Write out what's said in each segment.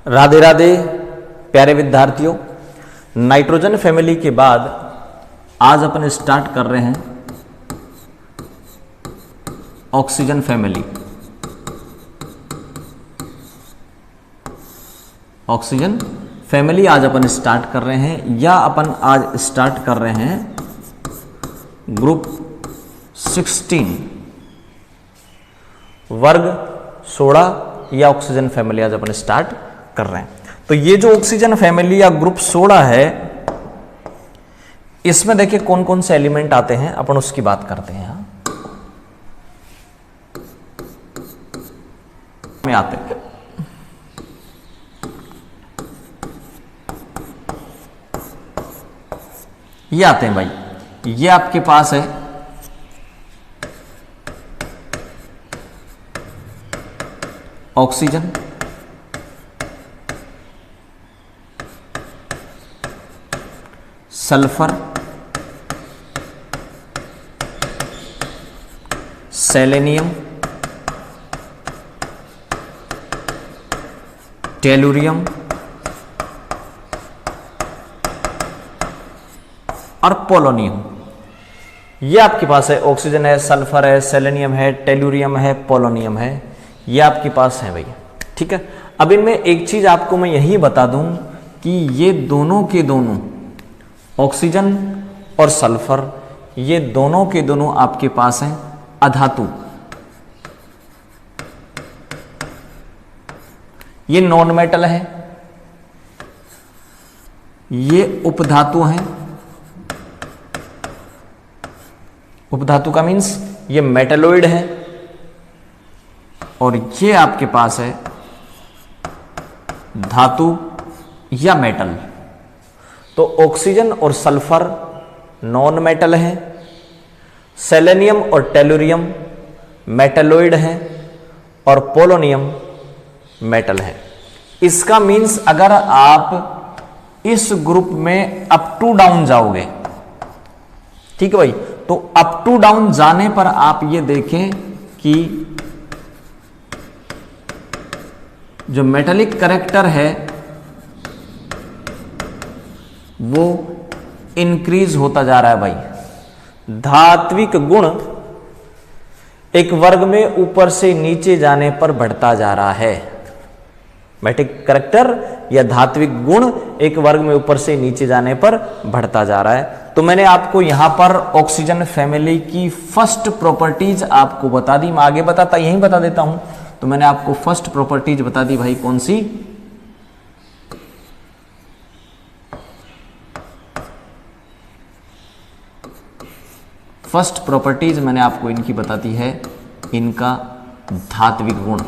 राधे राधे प्यारे विद्यार्थियों, nitrogen family के बाद आज अपन स्टार्ट कर रहे हैं ऑक्सीजन फैमिली। ऑक्सीजन फैमिली आज अपन स्टार्ट कर रहे हैं या अपन आज स्टार्ट कर रहे हैं ग्रुप 16 वर्ग 16 या ऑक्सीजन फैमिली आज अपन स्टार्ट कर रहे हैं। तो ये जो ऑक्सीजन फैमिली या ग्रुप 16 है, इसमें देखिए कौन कौन से एलिमेंट आते हैं, अपन उसकी बात करते हैं। में आते हैं ये आते हैं भाई, ये आपके पास है ऑक्सीजन, सल्फर, सेलेनियम, टेलुरियम और पोलोनियम। ये आपके पास है, ऑक्सीजन है, सल्फर है, सेलेनियम है, टेलुरियम है, पोलोनियम है, ये आपके पास है भाई। ठीक है, अब इनमें एक चीज आपको मैं यही बता दूं कि ये दोनों के दोनों ऑक्सीजन और सल्फर, ये दोनों के दोनों आपके पास हैं अधातु। ये नॉन मेटल है, ये उपधातु हैं। उपधातु का मीन्स ये मेटलोइड है, और ये आपके पास है धातु या मेटल। तो ऑक्सीजन और सल्फर नॉन मेटल है, सेलेनियम और टेलुरियम मेटलोइड है, और पोलोनियम मेटल है। इसका मीन्स अगर आप इस ग्रुप में अप टू डाउन जाओगे, ठीक है भाई, तो अप टू डाउन जाने पर आप ये देखें कि जो मेटालिक कैरेक्टर है वो इंक्रीज होता जा रहा है भाई। धात्विक गुण एक वर्ग में ऊपर से नीचे जाने पर बढ़ता जा रहा है। मेटालिक कैरेक्टर या धात्विक गुण एक वर्ग में ऊपर से नीचे जाने पर बढ़ता जा रहा है। तो मैंने आपको यहां पर ऑक्सीजन फैमिली की फर्स्ट प्रॉपर्टीज आपको बता दी। मैं आगे बताता यहीं बता देता हूं। तो मैंने आपको फर्स्ट प्रॉपर्टीज बता दी भाई, कौन सी? फर्स्ट प्रॉपर्टीज मैंने आपको इनकी बता दी है, इनका धात्विक गुण,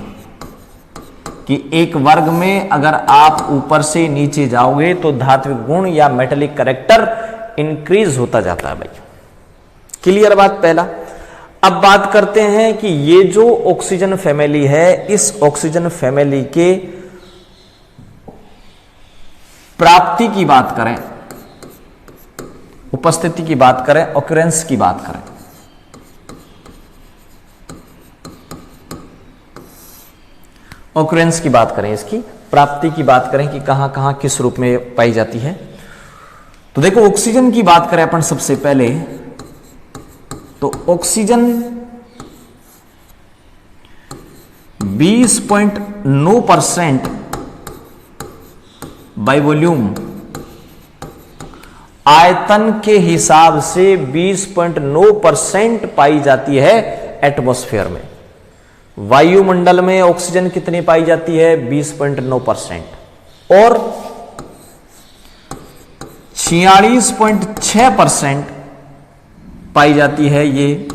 कि एक वर्ग में अगर आप ऊपर से नीचे जाओगे तो धात्विक गुण या मेटालिक कैरेक्टर इंक्रीज होता जाता है भाई। क्लियर बात पहला। अब बात करते हैं कि ये जो ऑक्सीजन फैमिली है, इस ऑक्सीजन फैमिली के प्राप्ति की बात करें, उपस्थिति की बात करें, ऑक्यूरेंस की बात करें, ऑक्यूरेंस की बात करें, इसकी प्राप्ति की बात करें कि कहां कहां किस रूप में पाई जाती है। तो देखो, ऑक्सीजन की बात करें अपन सबसे पहले, तो ऑक्सीजन 20.9% बाय वॉल्यूम, आयतन के हिसाब से 20.9% पाई जाती है एटमॉस्फेयर में। वायुमंडल में ऑक्सीजन कितनी पाई जाती है? 20.9%। और 46.6% पाई जाती है ये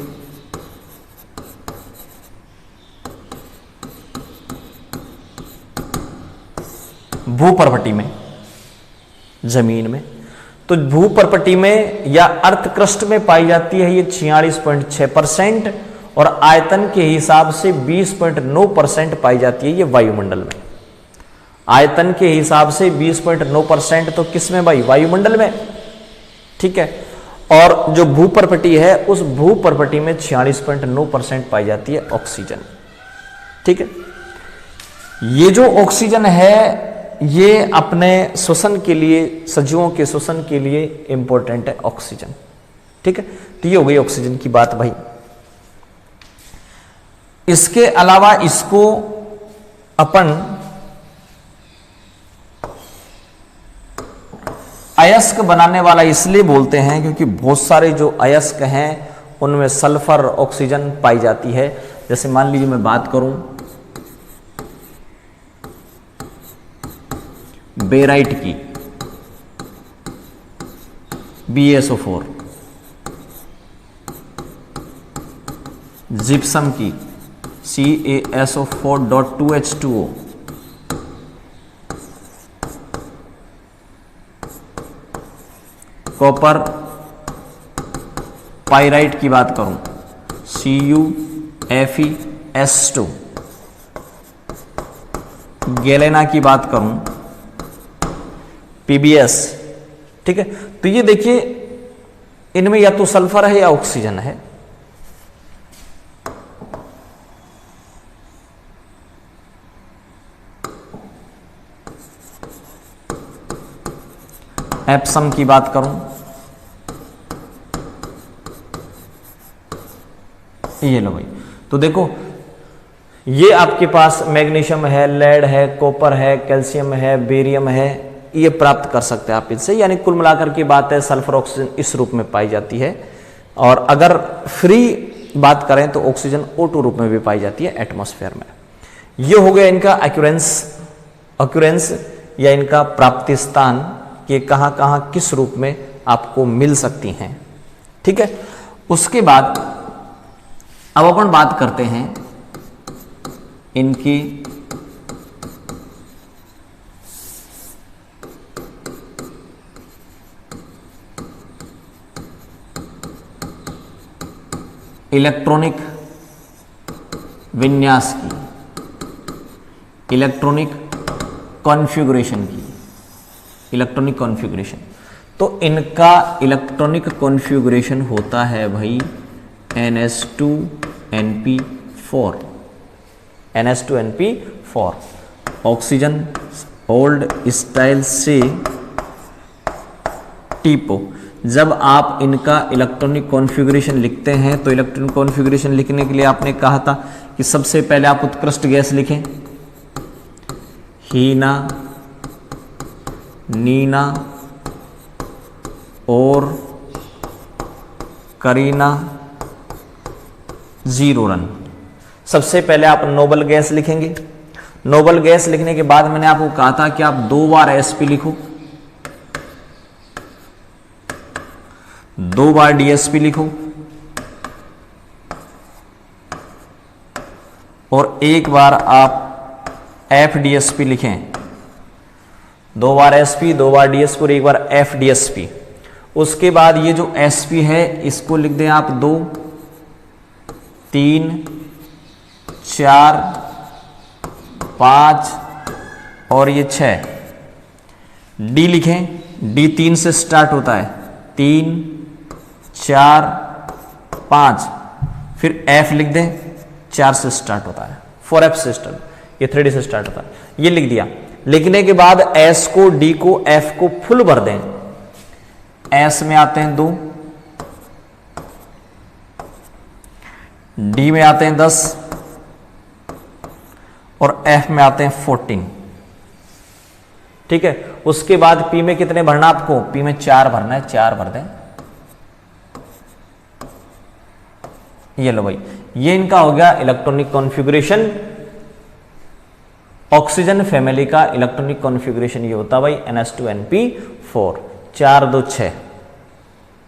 भूपर्वटी में, जमीन में। तो भूपर्वटी में या अर्थ क्रस्ट में पाई जाती है ये 46.6%, और आयतन के हिसाब से 20.9% पाई जाती है ये वायुमंडल में। आयतन के हिसाब से 20.9% तो किसमें भाई? वायुमंडल में। ठीक है, और जो भूपर्वटी है उस भूपर्वटी में 46.9% पाई जाती है ऑक्सीजन। ठीक है, ये जो ऑक्सीजन है ये अपने श्वसन के लिए, सजीवों के श्वसन के लिए इंपॉर्टेंट है ऑक्सीजन। ठीक है, तो ये हो गई ऑक्सीजन की बात भाई। इसके अलावा इसको अपन अयस्क बनाने वाला इसलिए बोलते हैं क्योंकि बहुत सारे जो अयस्क हैं उनमें सल्फर ऑक्सीजन पाई जाती है। जैसे मान लीजिए मैं बात करूं बेराइट की, BaSO4, जिप्सम की, CaSO4.2H2O, कॉपर पाइराइट की बात करूं CuFeS2, गैलेना की बात करूं PbS। ठीक है, तो ये देखिए इनमें या तो सल्फर है या ऑक्सीजन है। एप्सम की बात करूं, ये लो भाई, तो देखो ये आपके पास मैग्नीशियम है, लेड है, कॉपर है, कैल्शियम है, बेरियम है, ये प्राप्त कर सकते हैं आप इससे। यानी कुल मिलाकर की बात है सल्फर ऑक्सीजन इस रूप में पाई जाती है। और अगर फ्री बात करें तो ऑक्सीजन O2 रूप में भी पाई जाती है एटमॉस्फेयर में। ये हो गया इनका अक्यूरेंस या इनका प्राप्ति स्थान, कि कहां कहां किस रूप में आपको मिल सकती हैं। ठीक है, उसके बाद अब अपन बात करते हैं इनकी इलेक्ट्रॉनिक विन्यास की, इलेक्ट्रॉनिक कॉन्फ़िगरेशन की। इलेक्ट्रॉनिक कॉन्फ़िगरेशन, तो इनका इलेक्ट्रॉनिक कॉन्फ़िगरेशन होता है भाई NH2NP4, NH2NP4। Oxygen old style से टीपो। जब आप इनका इलेक्ट्रॉनिक कॉन्फ़िगरेशन लिखते हैं तो इलेक्ट्रॉनिक कॉन्फ़िगरेशन लिखने के लिए आपने कहा था कि सबसे पहले आप उत्कृष्ट गैस लिखें, हीना, नीना और करीना, 0 रन। सबसे पहले आप नोबल गैस लिखेंगे। नोबल गैस लिखने के बाद मैंने आपको कहा था कि आप 2 बार SP लिखो, 2 बार DSP लिखो और 1 बार आप FDSP लिखें। 2 बार SP, 2 बार DSP और 1 बार FDSP। उसके बाद ये जो SP है इसको लिख दें आप 2, 3, 4, 5 और ये 6। D लिखें, D 3 से स्टार्ट होता है, 3, 4, 5। फिर F लिख दें, 4 से स्टार्ट होता है, 4F से स्टार्ट, ये 3D से स्टार्ट होता है, ये लिख दिया। लिखने के बाद S को, D को, F को फुल भर दें। S में आते हैं 2, D में आते हैं 10 और F में आते हैं 14। ठीक है, उसके बाद P में कितने भरना आपको? P में 4 भरना है, 4 भर दें। ये लो भाई, ये इनका हो गया इलेक्ट्रॉनिक कॉन्फ़िगरेशन। ऑक्सीजन फैमिली का इलेक्ट्रॉनिक कॉन्फ़िगरेशन ये होता है भाई NH2NP4, 4, 2, 6।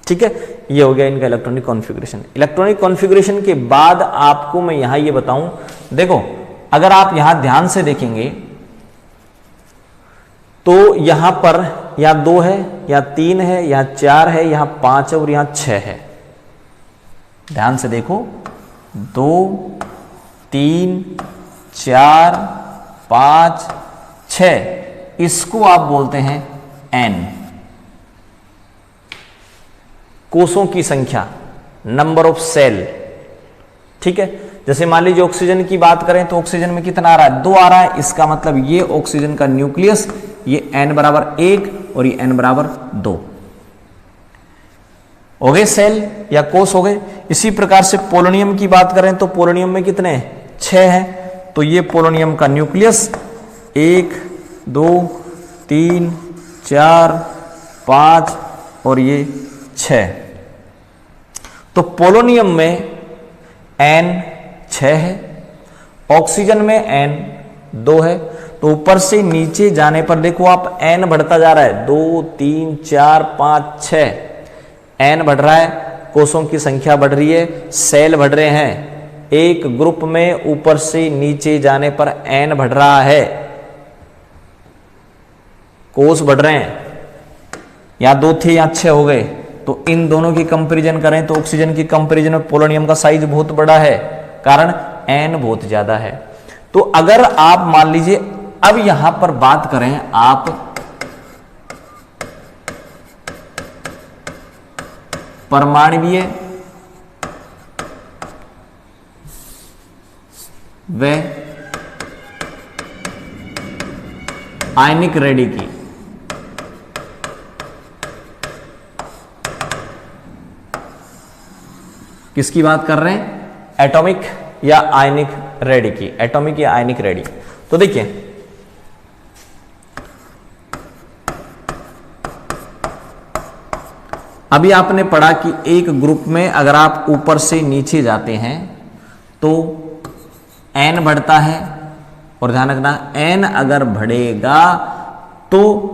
ठीक है, ये हो गया इनका इलेक्ट्रॉनिक कॉन्फ़िगरेशन। इलेक्ट्रॉनिक कॉन्फ़िगरेशन के बाद आपको मैं यहां ये बताऊं, देखो अगर आप यहां ध्यान से देखेंगे तो यहां पर या 2 है, या 3 है, या 4 है, यहां 5 है और यहां 6 है। ध्यान से देखो, 2, 3, 4, 5, 6, इसको आप बोलते हैं N, कोषों की संख्या, नंबर ऑफ सेल। ठीक है, जैसे मान लीजिए ऑक्सीजन की बात करें तो ऑक्सीजन में कितना आ रहा है, 2 आ रहा है। इसका मतलब ये ऑक्सीजन का न्यूक्लियस, ये n बराबर 1 और ये n बराबर 2 हो गए, सेल या कोष हो गए। इसी प्रकार से पोलोनियम की बात करें तो पोलोनियम में कितने 6 है, तो ये पोलोनियम का न्यूक्लियस 1 2 3 4 5 और ये 6। तो पोलोनियम में n 6 है, ऑक्सीजन में n 2 है। तो ऊपर से नीचे जाने पर देखो आप n बढ़ता जा रहा है, 2 3 4 5 6 n बढ़ रहा है, कोषों की संख्या बढ़ रही है, सेल बढ़ रहे हैं। एक ग्रुप में ऊपर से नीचे जाने पर n बढ़ रहा है, कोष बढ़ रहे हैं, या 2 थे या 6 हो गए। तो इन दोनों की कंपैरिजन करें तो ऑक्सीजन की कंपैरिजन में पोलोनियम का साइज बहुत बड़ा है, कारण n बहुत ज्यादा है। तो अगर आप मान लीजिए अब यहां पर बात करें आप परमाणुीय व आयनिक रेडी की, किसकी बात कर रहे हैं, एटॉमिक या आयनिक रेडी की, एटॉमिक या आयनिक रेडी। तो देखिए अभी आपने पढ़ा कि एक ग्रुप में अगर आप ऊपर से नीचे जाते हैं तो n बढ़ता है, और ध्यान रखना n अगर बढ़ेगा तो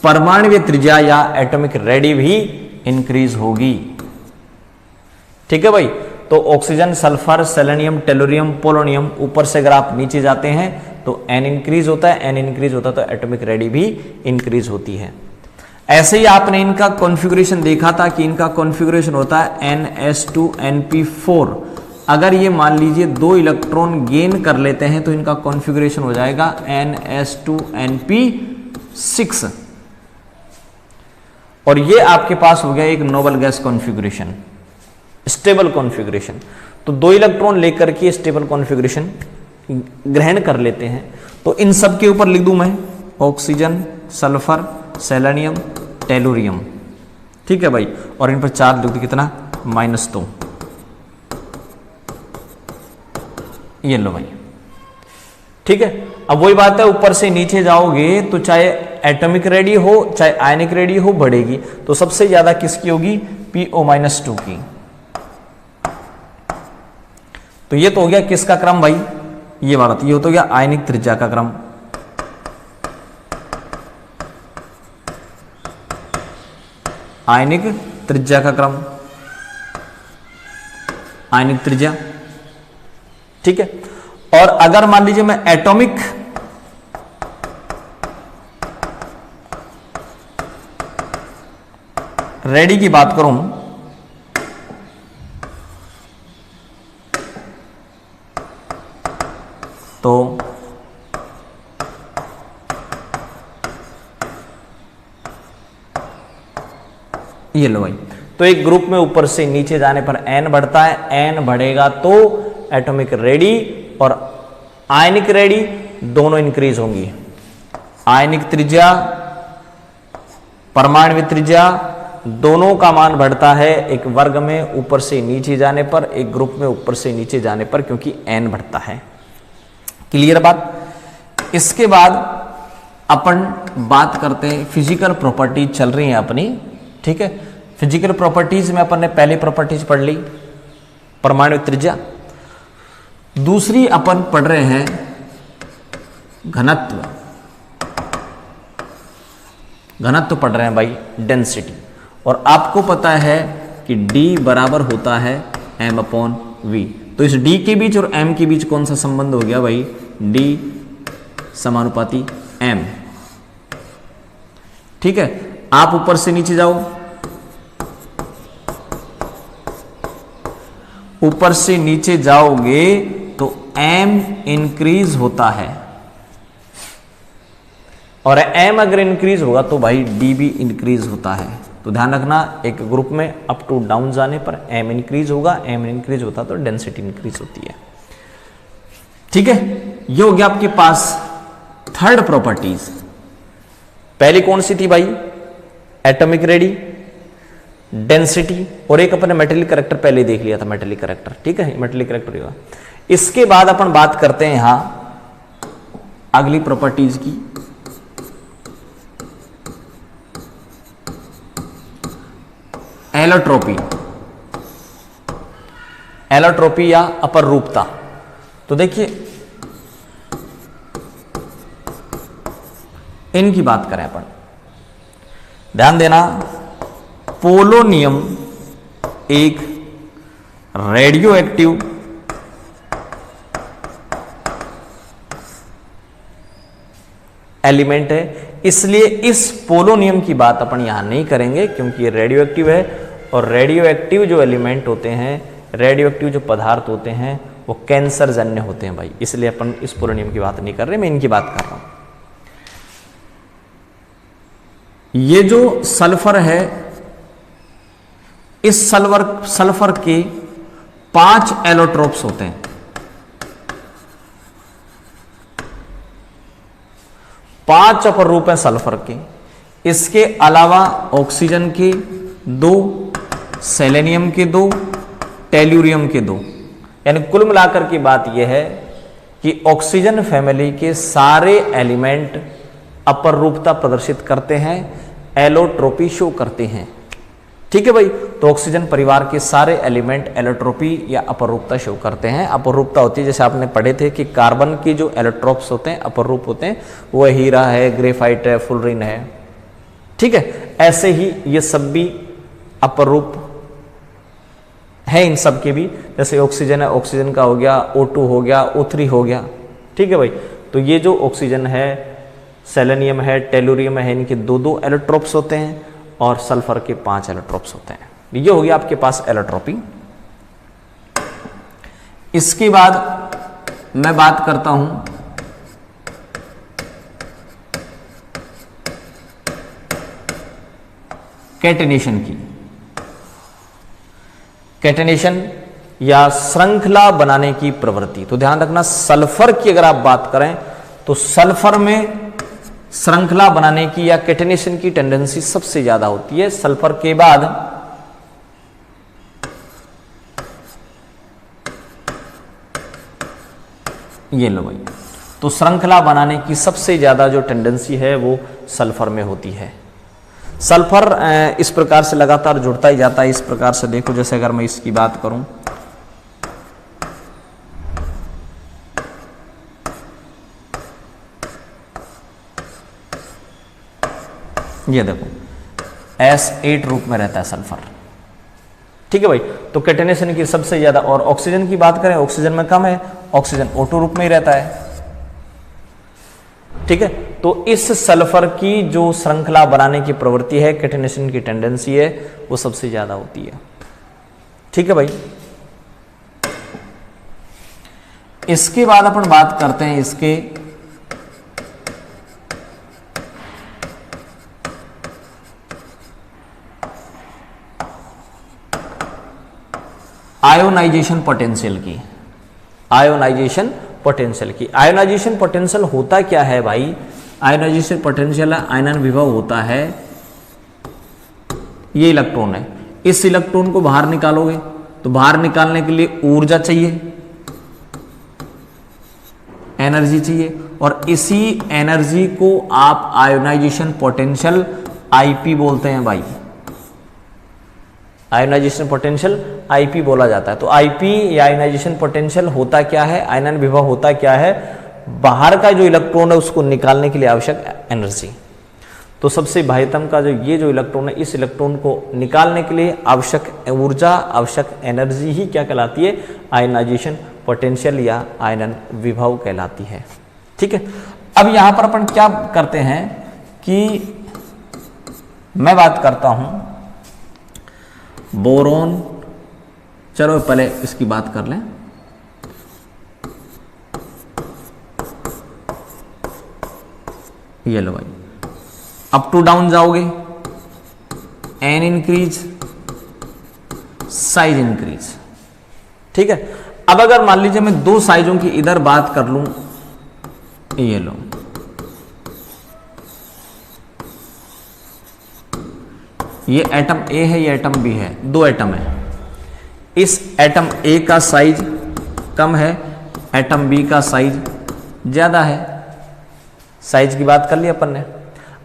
परमाणुीय त्रिज्या या एटॉमिक रेडी भी इंक्रीज होगी। ठीक है भाई, तो oxygen, sulphur, selenium, tellurium, polonium, ऊपर से अगर आप नीचे जाते हैं तो n इंक्रीज होता है, n इंक्रीज होता है तो एटॉमिक रेडी भी इंक्रीज होती है। ऐसे ही आपने इनका कॉन्फ़िगरेशन देखा था कि इनका कॉन्फ़िगरेशन होता है NS2NP4। अगर ये मान लीजिए 2 इलेक्ट्रॉन गेन कर लेते हैं तो इनका कॉन्फ़िगरेशन हो जाएगा NS2NP6, और ये आपके पास हो गया एक noble gas configuration, stable configuration. तो 2 इलेक्ट्रॉन लेकर के स्टेबल कॉन्फ़िगरेशन ग्रहण कर लेते हैं। तो इन सब के ऊपर लिख दूं मैं ऑक्सीजन, सल्फर, सेलेनियम, टेलोरियम। ठीक है भाई, और इन पर चार्ज लिख दो कितना, -2। ये लो भाई, ठीक है। अब वही बात है, ऊपर से नीचे जाओगे तो चाहे एटॉमिक रेडी हो चाहे आयनिक रेडी हो बढ़ेगी। तो सबसे ज्यादा किसकी होगी, PO-2 की। तो ये तो हो गया किसका क्रम भाई, ये वाला। तो ये तो गया आयनिक त्रिज्या का क्रम। आयनिक त्रिज्या का क्रम, आयनिक त्रिज्या। ठीक है, और अगर मान लीजिए मैं एटॉमिक रेडी की बात करूं तो ये लो भाई, तो एक ग्रुप में ऊपर से नीचे जाने पर n बढ़ता है, n बढ़ेगा तो एटॉमिक रेडी और आयनिक रेडी दोनों इंक्रीज होंगी। आयनिक त्रिज्या, परमाणु त्रिज्या दोनों का मान बढ़ता है एक वर्ग में ऊपर से नीचे जाने पर, एक ग्रुप में ऊपर से नीचे जाने पर, क्योंकि n बढ़ता है। क्लियर बात। इसके बाद अपन बात करते हैं, फिजिकल प्रॉपर्टीज चल रही हैं अपनी। ठीक है, फिजिकल प्रॉपर्टीज में अपन ने पहली प्रॉपर्टीज पढ़ ली परमाणु त्रिज्या, दूसरी अपन पढ़ रहे हैं घनत्व। घनत्व पढ़ रहे हैं भाई, डेंसिटी। और आपको पता है कि D बराबर होता है m/v। तो इस D के बीच और m के बीच कौन सा संबंध हो गया भाई, D समानुपाती m। ठीक है, आप ऊपर से नीचे जाओ, ऊपर से नीचे जाओगे तो m इंक्रीज होता है, और m अगर इंक्रीज होगा तो भाई d भी इंक्रीज होता है। तो ध्यान रखना, एक ग्रुप में अप टू डाउन जाने पर m इंक्रीज होगा, m इंक्रीज होता तो डेंसिटी इंक्रीज होती है। ठीक है, ये हो गया आपके पास थर्ड प्रॉपर्टीज। पहली कौन सी थी भाई? एटॉमिक रेडी, डेंसिटी, और एक अपने मेटेलिक करैक्टर पहले देख लिया था, मेटेलिक करैक्टर। ठीक है, मेटेलिक करैक्टर होगा। इसके बाद अपन बात करते हैं यहां अगली प्रॉपर्टीज की, एलोट्रोपी। एलोट्रोपी या अपर रूपता। तो देखिए इनकी बात करें अपन, ध्यान देना, पोलोनियम एक रेडियो एक्टिव एलिमेंट है, इसलिए इस पोलोनियम की बात अपन यहां नहीं करेंगे क्योंकि ये रेडियो एक्टिव है, और रेडियो एक्टिव जो एलिमेंट होते हैं, रेडियो एक्टिव जो पदार्थ होते हैं वो कैंसर जन्य होते हैं भाई, इसलिए अपन इस पोलोनियम की बात नहीं कर रहे, मैं इनकी बात कर रहा हूं। ये जो सल्फर है, इस सल्फर के 5 एलोट्रोप्स होते हैं। 5 अपर रूप हैं सल्फर के। इसके अलावा ऑक्सीजन के 2, सेलेनियम के 2, टेल्यूरियम के 2, यानी कुल मिलाकर की बात यह है कि ऑक्सीजन फैमिली के सारे एलिमेंट अपर रूपता प्रदर्शित करते हैं, एलोट्रोपी शो करते हैं। ठीक है भाई, तो ऑक्सीजन परिवार के सारे एलिमेंट एलोट्रोपी या अपर रूपता शो करते हैं। अपर रूपता होती है, जैसे आपने पढ़े थे कि कार्बन की जो एलोट्रोप्स होते हैं, अपर रूप होते हैं, वो हीरा है, ग्रेफाइट है, फुलरिन है। ठीक है, ऐसे ही ये सब भी अपर रूप है इन सब के भी। जैसे ऑक्सीजन है, ऑक्सीजन का हो गया O2 हो गया, O3 हो गया। ठीक है भाई, तो ये जो ऑक्सीजन है, सेलेनियम है, टेलुरियम है, इनके 2-2 एलोट्रोप्स होते हैं और सल्फर के 5 एलोट्रोप्स होते हैं। ये हो गया आपके पास एलोट्रोपी। इसके बाद मैं बात करता हूं कैटेनेशन की। कैटेनेशन या श्रृंखला बनाने की प्रवृत्ति। तो ध्यान रखना, सल्फर की अगर आप बात करें तो सल्फर में श्रृंखला बनाने की या कैटेनेशन की टेंडेंसी सबसे ज्यादा होती है। सल्फर के बाद ये लो भाई, तो श्रृंखला बनाने की सबसे ज्यादा जो टेंडेंसी है वो सल्फर में होती है। सल्फर इस प्रकार से लगातार जुड़ता ही जाता है। इस प्रकार से देखो, जैसे अगर मैं इसकी बात करूं, ये देखो S8 रूप में रहता है सल्फर। ठीक है भाई, तो कैटेनेशन की सबसे ज्यादा। और ऑक्सीजन की बात करें, ऑक्सीजन में कम है, ऑक्सीजन O2 रूप में ही रहता है। ठीक है, तो इस सल्फर की जो श्रृंखला बनाने की प्रवृत्ति है, कैटेनेशन की टेंडेंसी है, वो सबसे ज्यादा होती है। ठीक है भाई, इसके बाद अपन बात करते हैं इसके आयोनाइजेशन पोटेंशियल की। आयोनाइजेशन पोटेंशियल की। आयोनाइजेशन पोटेंशियल होता क्या है भाई? आयोनाइजेशन पोटेंशियल आयनन विभव होता है, ये इलेक्ट्रॉन है, इस इलेक्ट्रॉन को बाहर निकालोगे तो बाहर निकालने के लिए ऊर्जा चाहिए, एनर्जी चाहिए, और इसी एनर्जी को आप आयोनाइजेशन पोटेंशियल आईपी बोलते हैं भाई। आयोनाइजेशन पोटेंशियल आईपी बोला जाता है। तो आईपी या आयोनाइजेशन पोटेंशियल होता क्या है, आयनन विभव होता क्या है? बाहर का जो इलेक्ट्रॉन है उसको निकालने के लिए आवश्यक एनर्जी। तो सबसे बाह्यतम का जो ये जो इलेक्ट्रॉन है, इस इलेक्ट्रॉन को निकालने के लिए आवश्यक ऊर्जा, आवश्यक एनर्जी ही क्या कहलाती है? आयोनाइजेशन पोटेंशियल या आयनन विभव कहलाती है। ठीक है, अब यहां पर अपन क्या करते हैं कि मैं बात करता हूं बोरोन। चलो पहले इसकी बात कर लें। ये लो भाई, अप टू डाउन जाओगे, एन इंक्रीज, साइज इंक्रीज। ठीक है, अब अगर मान लीजिए मैं दो साइजों की इधर बात कर लूं, ये लो, ये एटम ए है, ये एटम बी है, दो एटम है। इस एटम ए का साइज कम है, एटम बी का साइज ज्यादा है। साइज की बात कर ली अपन ने।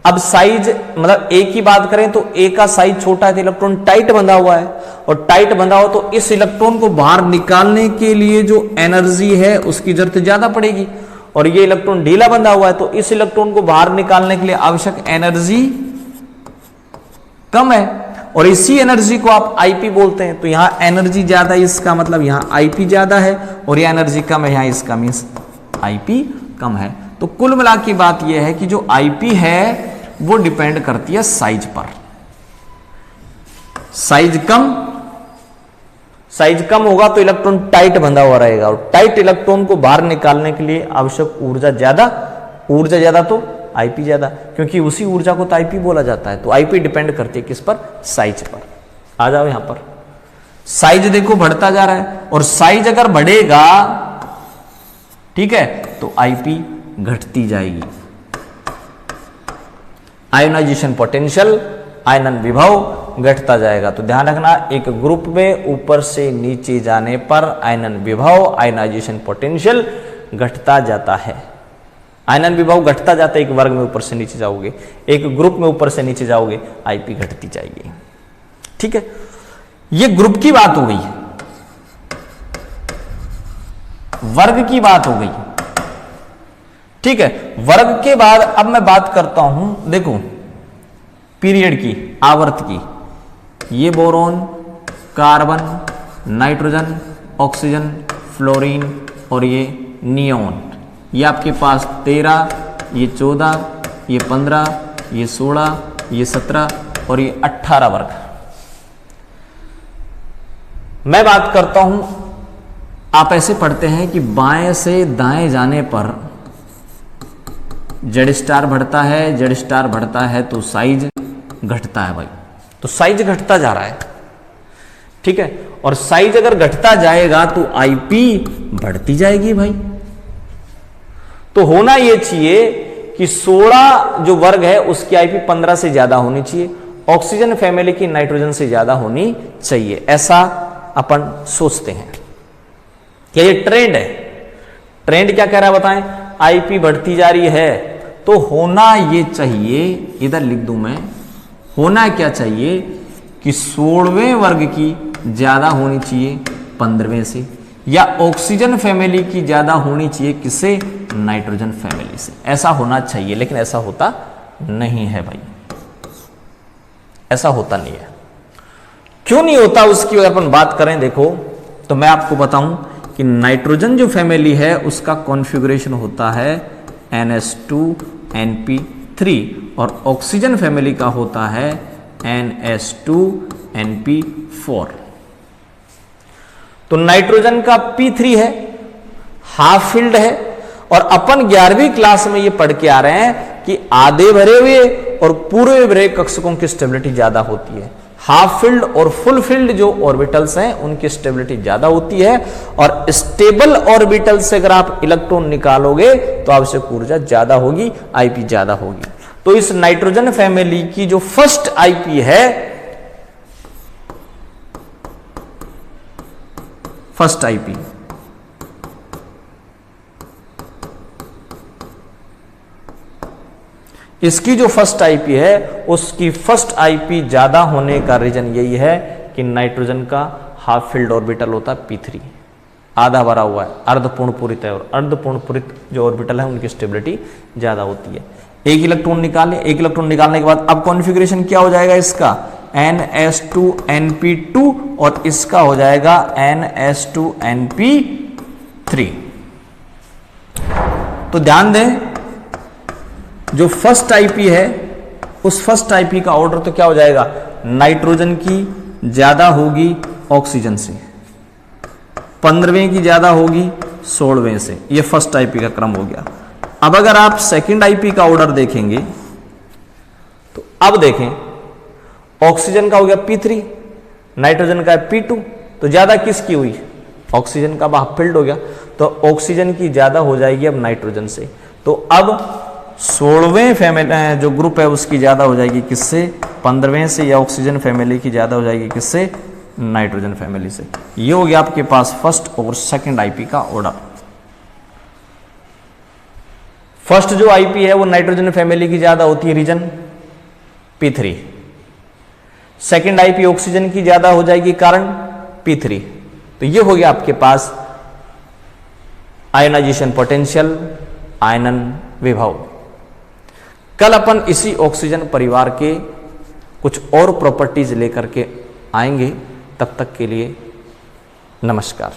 अब साइज मतलब ए की बात करें तो ए का साइज छोटा है तो इलेक्ट्रॉन टाइट बंधा हुआ है, और टाइट बंधा हो तो इस इलेक्ट्रॉन को बाहर निकालने के लिए जो एनर्जी है उसकी जरूरत ज्यादा पड़ेगी, और ये इलेक्ट्रॉन ढीला बंधा हुआ है तो इस इलेक्ट्रॉन को बाहर निकालने के लिए आवश्यक एनर्जी कम है, और इसी एनर्जी को आप आईपी बोलते हैं। तो यहां एनर्जी ज्यादा है, इसका मतलब यहां आईपी ज्यादा है, और यह एनर्जी कम है, यहां इसका मीन्स आईपी कम है। तो कुल मिला की बात यह है कि जो आईपी है वो डिपेंड करती है साइज पर। साइज कम होगा तो इलेक्ट्रॉन टाइट बंधा हुआ रहेगा, और टाइट इलेक्ट्रॉन को बाहर निकालने के लिए आवश्यक ऊर्जा ज्यादा तो आईपी ज्यादा, क्योंकि उसी ऊर्जा को तो आईपी बोला जाता है। तो आईपी डिपेंड करती है किस पर? साइज पर। आ जाओ यहां पर, साइज देखो बढ़ता जा रहा है, और साइज अगर बढ़ेगा, ठीक है, तो आईपी घटती जाएगी। आयोनाइजेशन पोटेंशियल, आयनन विभव घटता जाएगा। तो ध्यान रखना, एक ग्रुप में ऊपर से नीचे जाने पर आयनन विभव, आयोनाइजेशन पोटेंशियल घटता जाता है। आयनन विभव घटता जाता है, एक वर्ग में ऊपर से नीचे जाओगे, एक ग्रुप में ऊपर से नीचे जाओगे, आईपी घटती जाएगी। ठीक है, ये ग्रुप की बात हो गई, वर्ग की बात हो गई। ठीक है, वर्ग के बाद अब मैं बात करता हूं, देखो पीरियड की, आवर्त की। ये boron, carbon, nitrogen, oxygen, fluorine और ये नियोन, ये आपके पास 13, ये 14, ये 15, ये 16, ये 17 और ये 18 वर्ग। मैं बात करता हूं, आप ऐसे पढ़ते हैं कि बाएं से दाएं जाने पर जेड स्टार बढ़ता है, जेड स्टार बढ़ता है तो साइज घटता है भाई। तो साइज घटता जा रहा है, ठीक है, और साइज अगर घटता जाएगा तो आईपी बढ़ती जाएगी भाई। तो होना यह चाहिए कि 16 जो वर्ग है उसकी आईपी 15 से ज्यादा होनी चाहिए, ऑक्सीजन फैमिली की नाइट्रोजन से ज्यादा होनी चाहिए, ऐसा अपन सोचते हैं। क्या ये ट्रेंड है? ट्रेंड क्या कह रहा है बताएं? आईपी बढ़ती जा रही है, तो होना ये चाहिए, इधर लिख दूं मैं, होना क्या चाहिए कि 16वें वर्ग की ज्यादा होनी चाहिए 15वें से, या ऑक्सीजन फैमिली की ज्यादा होनी चाहिए किससे? नाइट्रोजन फैमिली से। ऐसा होना चाहिए, लेकिन ऐसा होता नहीं है भाई, ऐसा होता नहीं है। क्यों नहीं होता उसकी अपन बात करें, देखो तो मैं आपको बताऊं कि नाइट्रोजन जो फैमिली है उसका कॉन्फ़िगरेशन होता है NS2NP3 और ऑक्सीजन फैमिली का होता है NS2NP4। तो नाइट्रोजन का P3 है, हाफ फिल्ड है, और अपन 11वीं क्लास में ये पढ़ के आ रहे हैं कि आधे भरे हुए और पूरे भरे कक्षकों की स्टेबिलिटी ज्यादा होती है। हाफ फील्ड और फुल फील्ड जो ऑर्बिटल्स हैं उनकी स्टेबिलिटी ज्यादा होती है, और स्टेबल ऑर्बिटल से अगर आप इलेक्ट्रॉन निकालोगे तो आवश्यक ऊर्जा ज्यादा होगी, आईपी ज्यादा होगी। तो इस नाइट्रोजन फैमिली की जो फर्स्ट आईपी है, फर्स्ट आईपी, इसकी जो फर्स्ट आईपी है उसकी फर्स्ट आईपी ज्यादा होने का रीजन यही है कि नाइट्रोजन का हाफ फील्ड ऑर्बिटल होता है P3, आधा भरा हुआ है, अर्धपूर्ण पूरित है, और अर्धपूर्ण पूरित जो ऑर्बिटल है उनकी स्टेबिलिटी ज्यादा होती है। एक इलेक्ट्रॉन निकाले, एक इलेक्ट्रॉन निकालने के बाद अब कॉन्फ़िगरेशन क्या हो जाएगा इसका? NS2NP2 और इसका हो जाएगा NS2NP3। तो ध्यान दें, जो फर्स्ट आईपी है उस फर्स्ट आईपी का ऑर्डर तो क्या हो जाएगा? नाइट्रोजन की ज्यादा होगी ऑक्सीजन से, 15वें की ज्यादा होगी 16वें से, ये फर्स्ट आईपी का क्रम हो गया। अब अगर आप सेकंड आईपी का ऑर्डर देखेंगे तो अब देखें, ऑक्सीजन का हो गया P3, नाइट्रोजन का है P2, तो ज्यादा किसकी हुई? ऑक्सीजन का हाफ फिल्ड हो गया, तो ऑक्सीजन की ज्यादा हो जाएगी अब नाइट्रोजन से। तो अब 16वें फैमिली जो ग्रुप है उसकी ज्यादा हो जाएगी किससे? 15वें से, या ऑक्सीजन फैमिली की ज्यादा हो जाएगी किससे? नाइट्रोजन फैमिली से। ये हो गया आपके पास फर्स्ट और सेकंड आईपी का ऑर्डर। फर्स्ट जो आईपी है वो नाइट्रोजन फैमिली की ज्यादा होती है, reason P3। Second IP oxygen की ज्यादा हो जाएगी, कारण P3। तो ये हो गया आपके पास आयनाइजेशन पोटेंशियल, आयनन विभव। कल अपन इसी ऑक्सीजन परिवार के कुछ और प्रॉपर्टीज लेकर के आएंगे। तब तक के लिए नमस्कार।